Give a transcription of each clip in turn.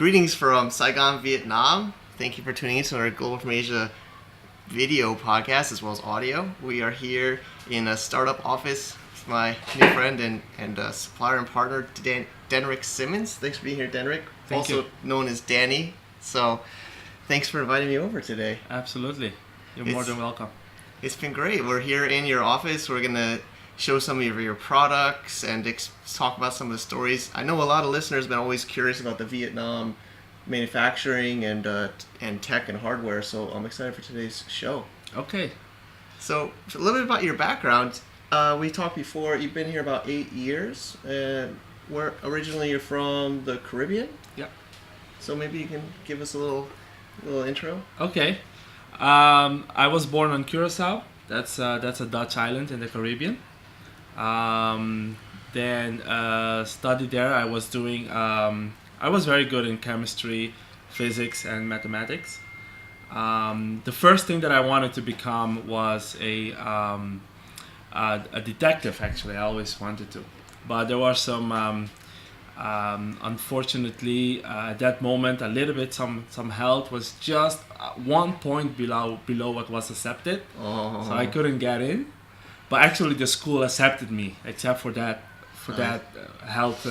Greetings from Saigon, Vietnam. Thank you for tuning in to our Global from Asia video podcast as well as audio. We are here in a startup office with my new friend and supplier and partner, Denrick Simmons. Thanks for being here, Denrick. Thank also you. known as Danny. So thanks for inviting me over today. Absolutely. You're more than welcome. It's been great. We're here in your office. We're going to show some of your products and talk about some of the stories. I know a lot of listeners have been always curious about the Vietnam manufacturing and tech and hardware, so I'm excited for today's show. Okay. So a little bit about your background. We talked before. You've been here about 8 years. Where originally you're from the Caribbean? Yeah. So maybe you can give us a little intro. Okay. I was born on Curacao. That's a Dutch island in the Caribbean. Then studied there. I was doing. I was very good in chemistry, physics, and mathematics. The first thing that I wanted to become was a detective. Actually, I always wanted to, but there was some. Unfortunately, at that moment, a little bit some health was just 1 point below what was accepted, so I couldn't get in. But actually, the school accepted me, except for that health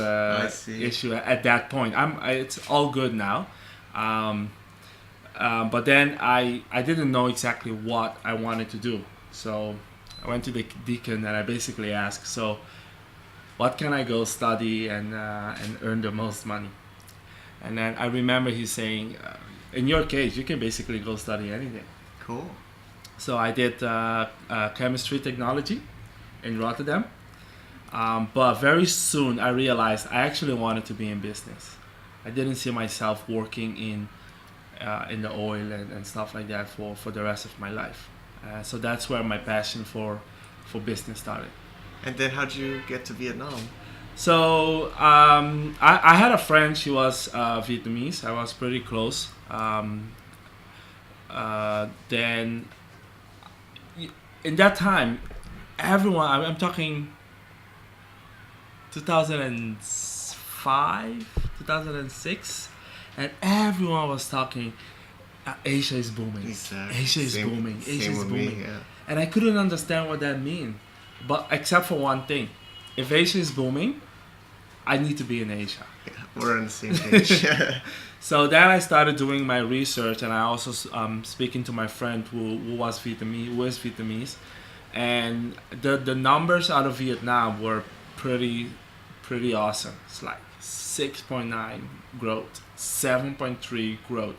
issue at that point. It's all good now, but then I didn't know exactly what I wanted to do. So I went to the deacon and I basically asked, so what can I go study and earn the most money? And then I remember he saying, in your case, you can basically go study anything. Cool. So I did chemistry technology in Rotterdam. But very soon I realized I actually wanted to be in business. I didn't see myself working in the oil and stuff like that for the rest of my life. So that's where my passion for business started. And then how'd you get to Vietnam? So I had a friend. She was Vietnamese. I was pretty close. Then in that time, everyone, I'm talking 2005, 2006, and everyone was talking, Asia is booming. Exactly. Asia is booming. Asia is booming. Me, yeah. And I couldn't understand what that meant. But except for one thing, if Asia is booming, I need to be in Asia. Yeah, we're on the same page. So then I started doing my research, and I also speaking to my friend who is Vietnamese, and the numbers out of Vietnam were pretty awesome. It's like 6.9 growth, 7.3 growth.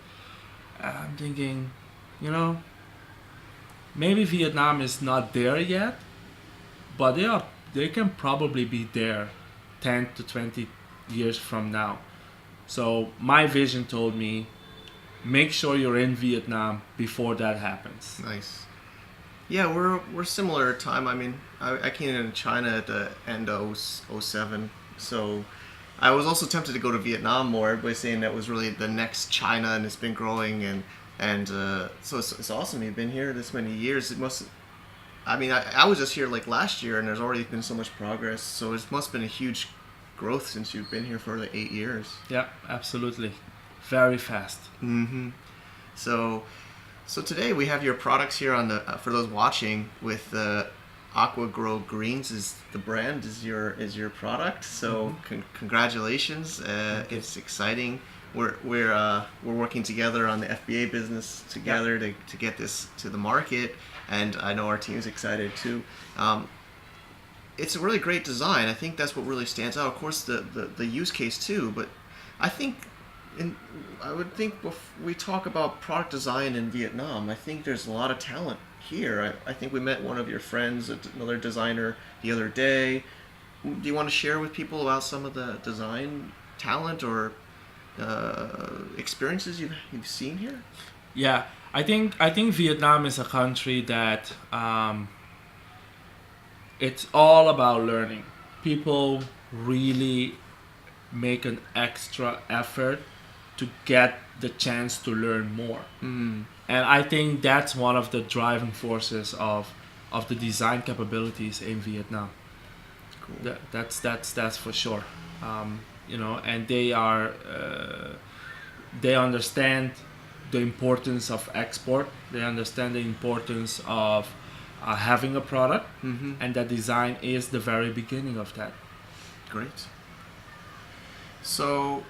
I'm thinking, maybe Vietnam is not there yet, but they can probably be there 10 to 20 years from now. So my vision told me, make sure you're in Vietnam before that happens. Nice. Yeah, we're similar time. I mean, I came into China at the end of 07, so I was also tempted to go to Vietnam more. Everybody's saying that was really the next China, and it's been growing, and so it's awesome. You've been here this many years. It must. I mean, I was just here like last year, and there's already been so much progress. So it must have been a huge growth since you've been here for like 8 years. Yeah, absolutely. Very fast. Mm-hmm. So today we have your products here on the for those watching with Aqua Grow Greens is the brand, is your product. So congratulations. It's exciting. We're working together on the FBA business together to get this to the market, and I know our team is excited too. It's a really great design. I think that's what really stands out. Of course, the use case too, but I would think if we talk about product design in Vietnam, I think there's a lot of talent here. I think we met one of your friends, another designer, the other day. Do you want to share with people about some of the design talent or experiences you've seen here? Yeah, I think Vietnam is a country that it's all about learning. People really make an extra effort to get the chance to learn more. And I think that's one of the driving forces of the design capabilities in Vietnam. Cool. That's for sure. And they are they understand the importance of export. They understand the importance of having a product, and that design is the very beginning of that. Great. So,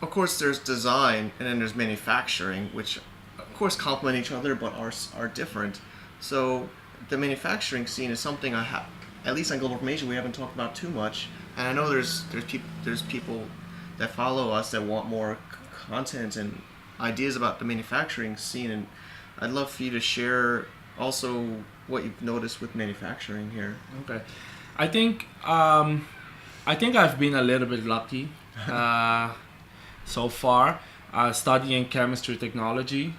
of course, there's design, and then there's manufacturing, which, of course, complement each other, but are different. So, the manufacturing scene is something at least on Global Information, we haven't talked about too much. And I know there's people that follow us that want more content and ideas about the manufacturing scene, and I'd love for you to share also what you've noticed with manufacturing here. Okay, I think I've been a little bit lucky so far, studying chemistry technology.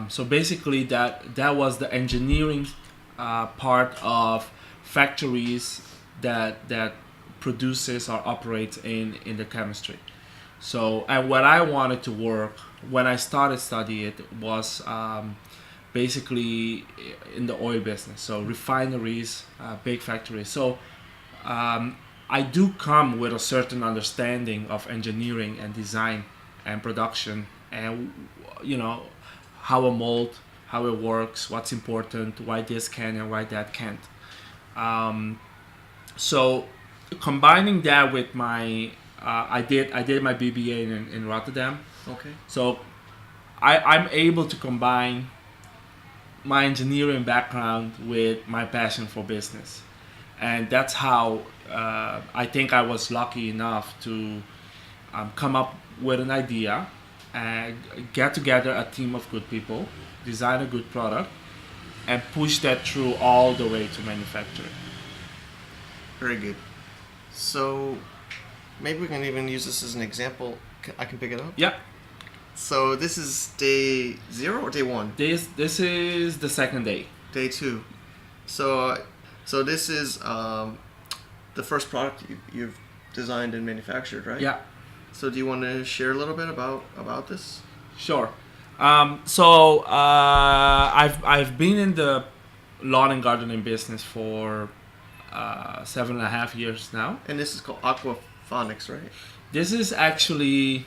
So basically, that was the engineering part of factories that produces or operates in the chemistry. So, and what I wanted to work when I started studying it was basically in the oil business, so refineries, big factories. So I do come with a certain understanding of engineering and design and production, and how a mold, how it works, what's important, why this can and why that can't. So combining that with my I did my BBA in Rotterdam. Okay. So I'm able to combine my engineering background with my passion for business, and that's how I think I was lucky enough to come up with an idea and get together a team of good people, design a good product, and push that through all the way to manufacturing. Very good. So maybe we can even use this as an example. I can pick it up? Yeah. So this is day 0 or day 1? This is the second day. Day 2. So this is the first product you've designed and manufactured, right? Yeah. So do you want to share a little bit about this? Sure. I've been in the lawn and gardening business for 7.5 years now. And this is called aquaponics, right? This is actually,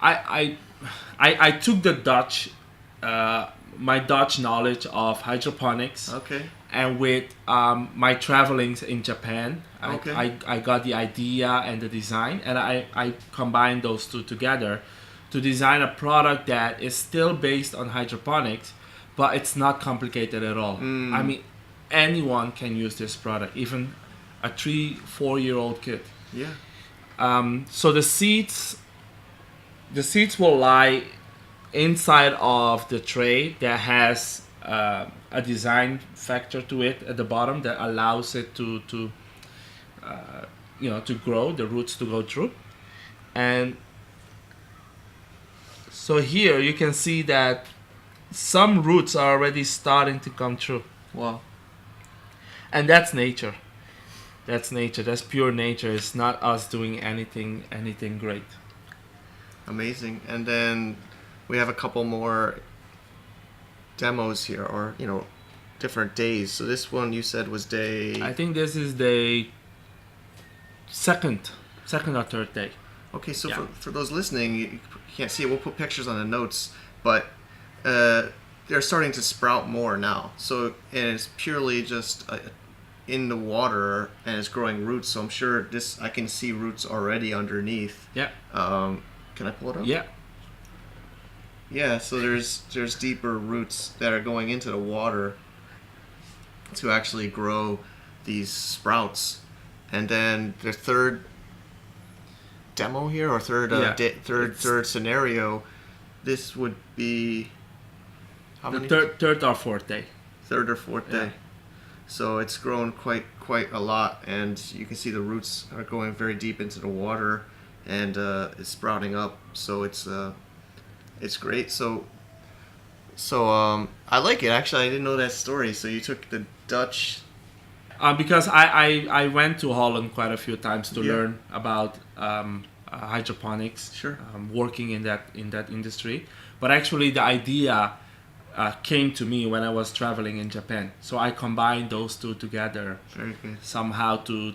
I took the Dutch, my Dutch knowledge of hydroponics. Okay. And with my travelings in Japan, Okay. I got the idea and the design, and I combined those two together to design a product that is still based on hydroponics, but it's not complicated at all. I mean, anyone can use this product, even a 3-4-year-old kid. Yeah. So the seeds will lie inside of the tray that has a design factor to it at the bottom that allows it to grow, the roots to go through. And so here you can see that some roots are already starting to come through. Wow. And that's nature. That's nature. That's pure nature. It's not us doing anything great. Amazing. And then we have a couple more demos here, or different days. So this one you said was day. I think this is the second or third day. Okay, so Yeah. for those listening, you can't see it. We'll put pictures on the notes, but they're starting to sprout more now. So, and it's purely just in the water, and it's growing roots. So I'm sure I can see roots already underneath. Yeah. Can I pull it up? Yeah. Yeah. So there's deeper roots that are going into the water to actually grow these sprouts, and then the third demo here, or third third scenario, this would be how many? Third or fourth day. Third or fourth Yeah. day. So it's grown quite a lot, and you can see the roots are going very deep into the water, and it's sprouting up. So it's great. So I like it, actually. I didn't know that story. So you took the Dutch. Because I went to Holland quite a few times to Yeah. learn about hydroponics. Sure. Working in that industry, but actually the idea came to me when I was traveling in Japan. So I combined those two together Very good. somehow to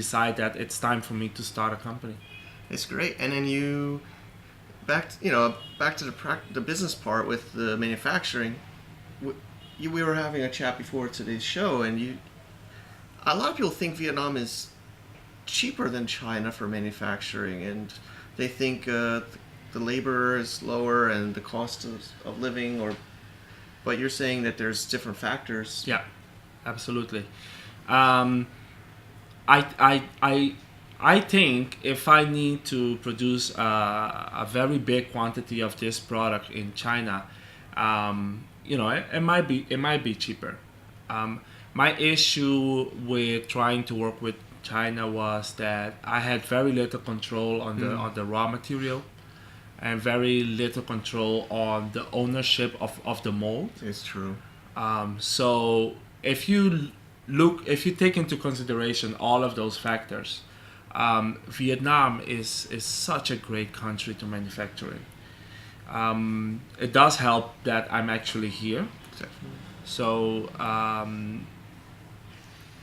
decide that it's time for me to start a company. It's great. And then back to the business part with the manufacturing. We were having a chat before today's show, and a lot of people think Vietnam is cheaper than China for manufacturing, and they think the labor is lower and the cost of living, but you're saying that there's different factors. Yeah, absolutely. I think if I need to produce a very big quantity of this product in China, it might be cheaper. My issue with trying to work with China was that I had very little control on the raw material, and very little control on the ownership of the mold. It's true. So if you take into consideration all of those factors, Vietnam is such a great country to manufacture in. It does help that I'm actually here. Exactly. So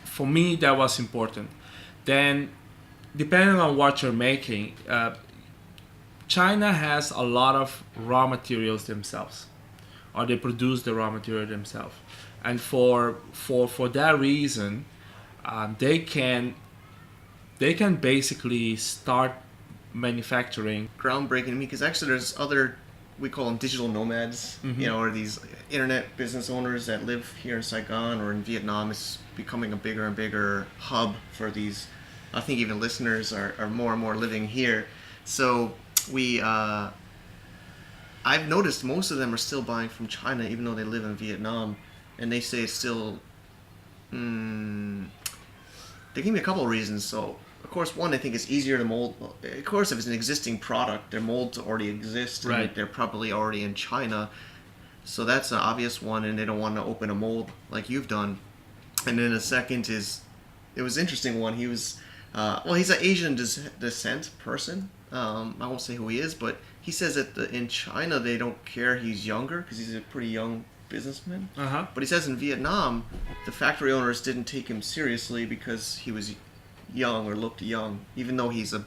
for me, that was important. Then, depending on what you're making, China has a lot of raw materials themselves, or they produce the raw material themselves, and for that reason, they can basically start manufacturing. Groundbreaking to me, because actually there's other, we call them digital nomads, or these internet business owners that live here in Saigon or in Vietnam. It's becoming a bigger and bigger hub for these. I think even listeners are more and more living here. So I've noticed most of them are still buying from China, even though they live in Vietnam, and they say it's still. They give me a couple of reasons. So, of course, one, I think it's easier to mold. Of course, if it's an existing product, their molds already exist. Right. And they're probably already in China. So that's an obvious one, and they don't want to open a mold like you've done. And then the second is, it was an interesting one. He was, he's an Asian descent person. I won't say who he is, but he says that in China they don't care he's younger because he's a pretty young businessman. Uh-huh. But he says in Vietnam, the factory owners didn't take him seriously because he was young or looked young, even though he's an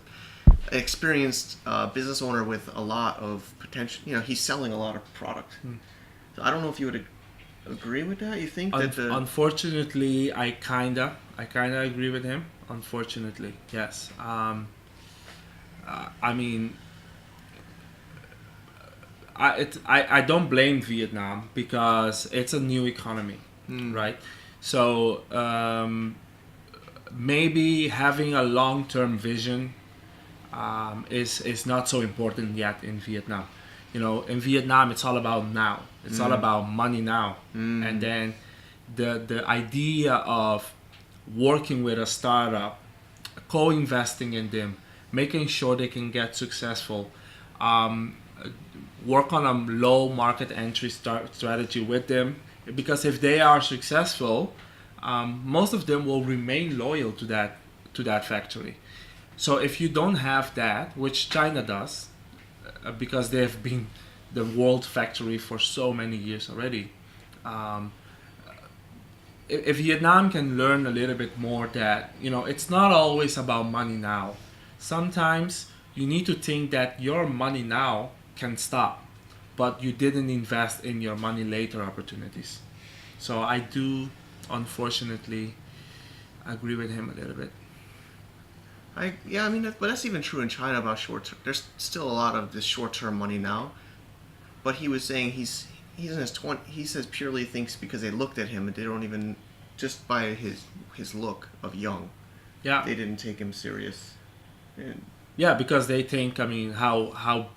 experienced business owner with a lot of potential. He's selling a lot of product. So I don't know if you would agree with that. You think that unfortunately, I kinda agree with him. Unfortunately, yes. I mean, I don't blame Vietnam because it's a new economy, right? So maybe having a long-term vision is not so important yet in Vietnam. In Vietnam, it's all about now. It's all about money now. And then the idea of working with a startup, co-investing in them, making sure they can get successful, work on a low market entry strategy with them, because if they are successful, most of them will remain loyal to that factory. So if you don't have that, which China does, because they've been the world factory for so many years already, if Vietnam can learn a little bit more that it's not always about money now. Sometimes you need to think that your money now can stop, but you didn't invest in your money later opportunities. So I do, unfortunately, agree with him a little bit. But that's even true in China about short-term. There's still a lot of this short-term money now. But he was saying he's in his 20s. He says purely thinks because they looked at him and they don't even, just by his look of young. Yeah. They didn't take him serious. Yeah, because they think, how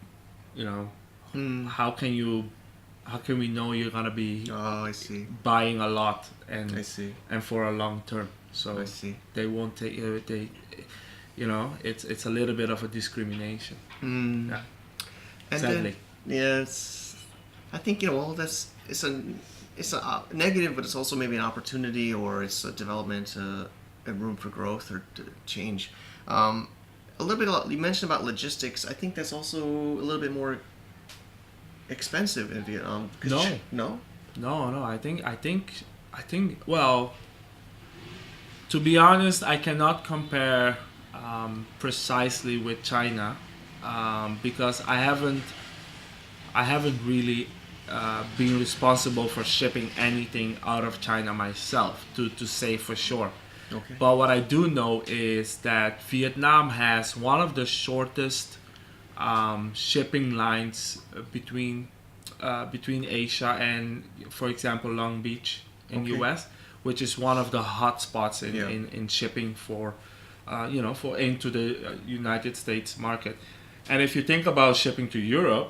can we know you're gonna be I see. buying a lot and I see. and for a long term. So I see. They won't take it's a little bit of a discrimination. Yeah. And sadly. I think it's a negative, but it's also maybe an opportunity, or it's a development, a room for growth or to change. A little bit. You mentioned about logistics. I think that's also a little bit more expensive in Vietnam. No. I think. Well, to be honest, I cannot compare precisely with China, because I haven't really been responsible for shipping anything out of China myself to say for sure. Okay. But what I do know is that Vietnam has one of the shortest shipping lines between Asia and, for example, Long Beach in Okay. U.S., which is one of the hot spots Yeah. in shipping for for into the United States market. And if you think about shipping to Europe,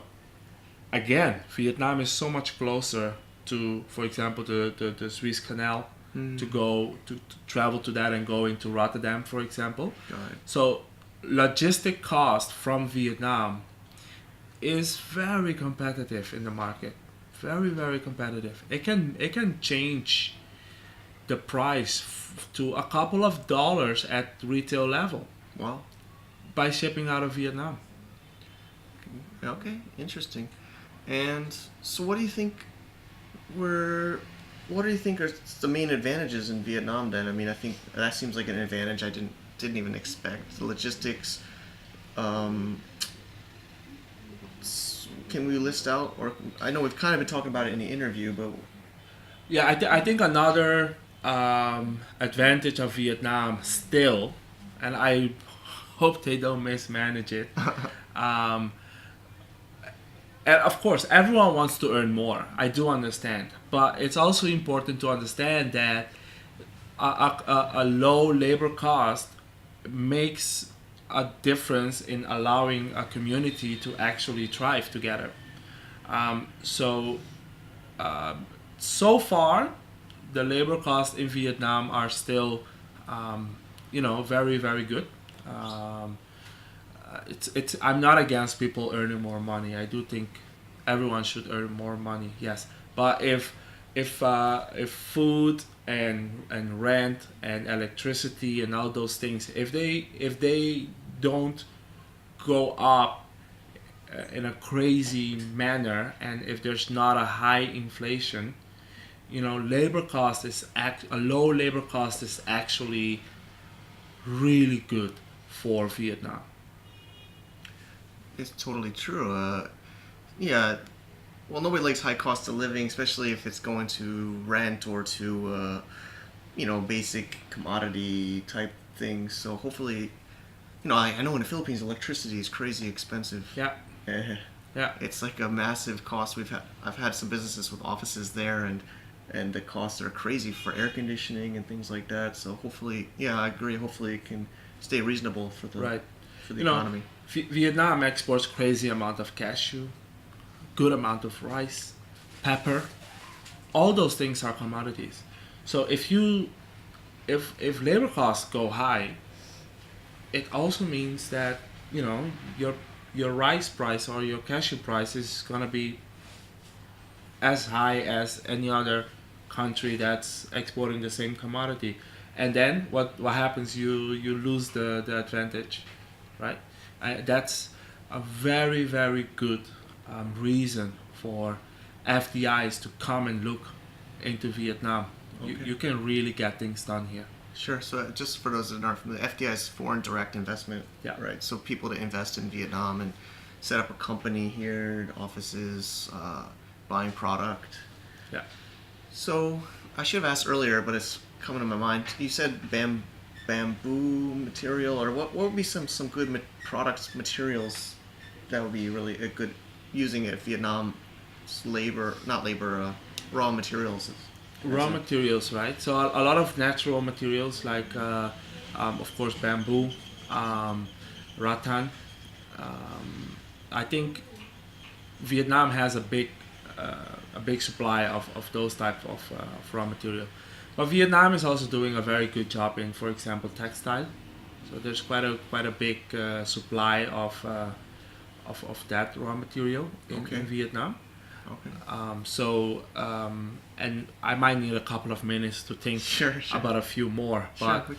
again, Vietnam is so much closer to, for example, the Suez Canal, to go to travel to that and go into Rotterdam, for example. Got it. So logistic cost from Vietnam is very competitive in the market. Very, very competitive. It can change the price to a couple of dollars at retail level Wow. by shipping out of Vietnam. Okay. Interesting. And so, what do you think what do you think are the main advantages in Vietnam then? I mean, I think that seems like an advantage I didn't even expect. The logistics. Can we list out, or I know we've kind of been talking about it in the interview, but Yeah, I think another advantage of Vietnam still, and I hope they don't mismanage it. um, and of course, everyone wants to earn more. I do understand, but it's also important to understand that a low labor cost makes a difference in allowing a community to actually thrive together. So so far, the labor costs in Vietnam are still, very very good. Um, it's I'm not against people earning more money. I do think everyone should earn more money. Yes, but if food and rent and electricity and all those things, if they don't go up in a crazy manner, and if there's not a high inflation, labor cost is a low labor cost is actually really good for Vietnam. it's totally true. Yeah. Well, nobody likes high cost of living, especially if it's going to rent or to, basic commodity type things. So hopefully, I know in the Philippines electricity is crazy expensive. Yeah, Eh, yeah. It's like a massive cost. I've had some businesses with offices there, and the costs are crazy for air conditioning and things like that. So hopefully, yeah, I agree. Hopefully, it can stay reasonable for the Right. for the You know, economy. Vietnam exports crazy amount of cashew, good amount of rice, pepper. All those things are commodities. So if labor costs go high, it also means that your rice price or your cashew price is gonna be as high as any other country that's exporting the same commodity. And then what happens? You lose the advantage, right? That's a very very good reason for FDIs to come and look into Vietnam. You, Okay. you can really get things done here. Sure. So just for those that aren't familiar, FDI is foreign direct investment, Yeah. right? So people to invest in Vietnam and set up a company here, offices, buying product. Yeah. So I should have asked earlier, but it's coming to my mind. You said bamboo material, or what would be some good products materials that would be really a good using at Vietnam labor, not labor, raw materials. Raw materials, right? So a lot of natural materials like, of course, bamboo, rattan. I think Vietnam has a big supply of those type of raw material. But Vietnam is also doing a very good job in, for example, textile. So there's quite a big supply of that raw material in Vietnam. Okay. And I might need a couple of minutes to think Sure. about a few more, but Sure.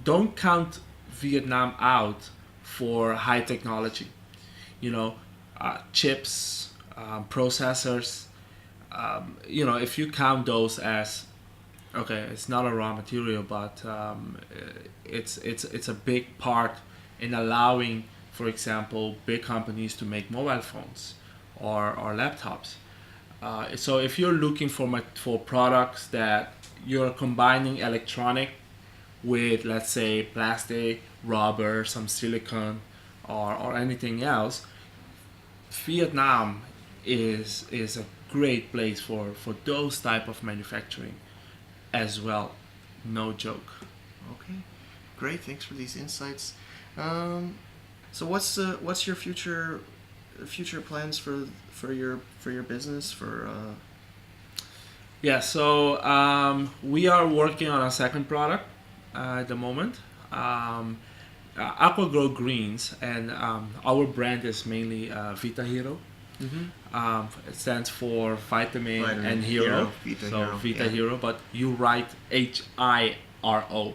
don't count Vietnam out for high technology. Chips, processors. If you count those as Okay, it's not a raw material, but it's a big part in allowing, for example, big companies to make mobile phones or laptops. So if you're looking for products that you're combining electronic with, let's say, plastic, rubber, some silicone, or anything else, Vietnam is a great place for those type of manufacturing as well. No joke. Okay, great. Thanks for these insights. So what's your future plans for your business for? Yeah, so we are working on a second product at the moment. Aqua Grow Greens, and our brand is mainly Vita Hero. It stands for vitamin and hero. Vita So Hero. Vita Yeah. Hero, but you write HIRO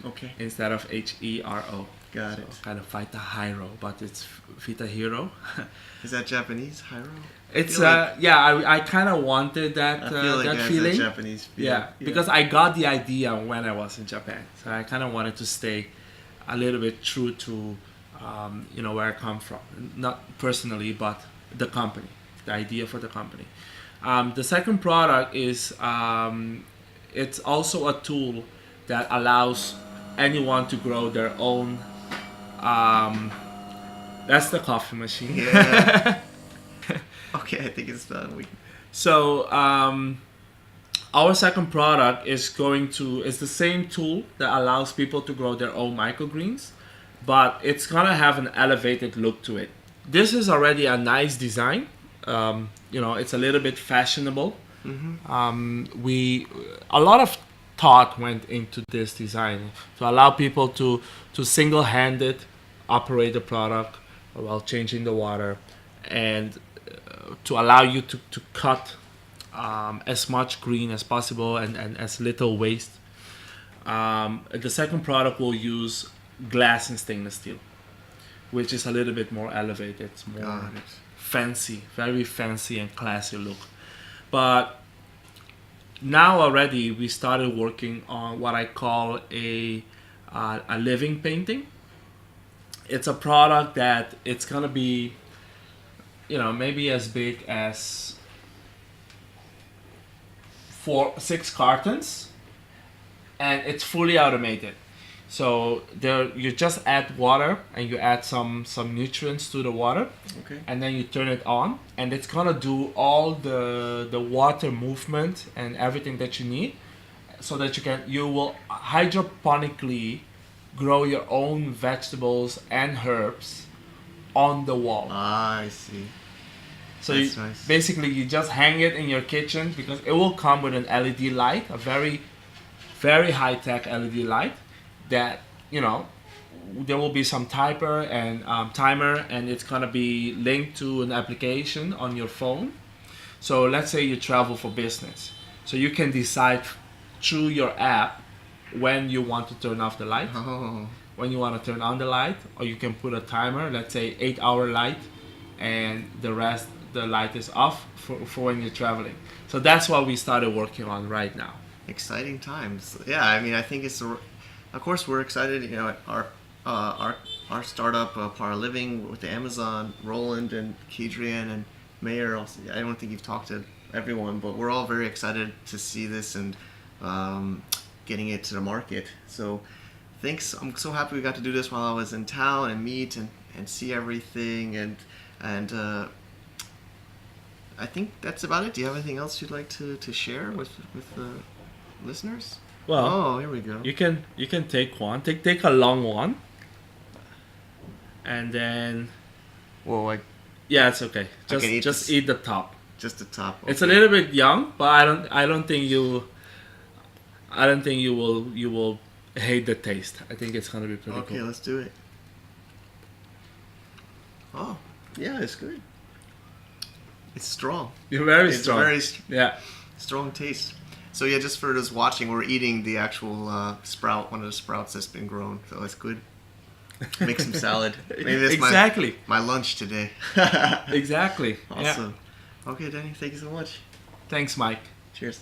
Okay, instead of HERO. got So it. kind of Vita Hero, but it's Vita Hero. Is that Japanese? Hiro? It's feel like- yeah, I kind of wanted that I feel like that it has feeling. that Japanese feel. Yeah, because I got the idea when I was in Japan, so I kind of wanted to stay a little bit true to where I come from, not personally, but the company, the idea for the company. The second product is it's also a tool that allows anyone to grow their own. That's the coffee machine. Yeah. Okay, I think it's done. So our second product is the same tool that allows people to grow their own microgreens, but it's gonna have an elevated look to it. This is already a nice design. It's a little bit fashionable. A lot of thought went into this design to allow people to single-handed operate the product while changing the water, and to allow you to cut as much green as possible and as little waste. The second product will use glass and stainless steel, which is a little bit more elevated. It's more Got it. fancy, very fancy and classy look. But now already we started working on what I call a living painting. It's a product that it's gonna be, maybe as big as 6 cartons, and it's fully automated. So you just add water and you add some nutrients to the water, Okay. and then you turn it on, and it's gonna do all the water movement and everything that you need, so that you will hydroponically grow your own vegetables and herbs on the wall. I see. So That's nice. basically you just hang it in your kitchen, because it will come with an LED light, a very, very high-tech LED light that, there will be some timer, and it's gonna be linked to an application on your phone. So let's say you travel for business. So you can decide through your app when you want to turn off the light, Oh, when you want to turn on the light, or you can put a timer, let's say 8-hour light, and the rest the light is off for when you're traveling. So that's what we started working on right now. exciting times. Yeah, I mean, I think of course, we're excited. Our startup, Para Living, with Amazon, Roland and Kedrian and Mayor. Also, I don't think you've talked to everyone, but we're all very excited to see this and getting it to the market. So thanks. I'm so happy we got to do this while I was in town and meet and see everything, and I think that's about it. Do you have anything else you'd like to share with the listeners? Well, Oh, here we go. you can take one. Take a long one, and then Whoa, yeah, it's okay. can eat Just this. eat the top. just the top. It's a Okay. little bit young, but I don't think you will hate the taste. I think it's gonna be pretty Okay, cool. let's do it. Oh, yeah, it's good. It's strong. You're very It's strong. very Yeah. strong taste. So yeah, just for those watching, we're eating the actual sprout, one of the sprouts that's been grown. So that's good. Make some salad. Maybe that's Exactly. my lunch today. Exactly. Yeah. Awesome. Okay, Danny, thank you so much. Thanks, Mike. Cheers.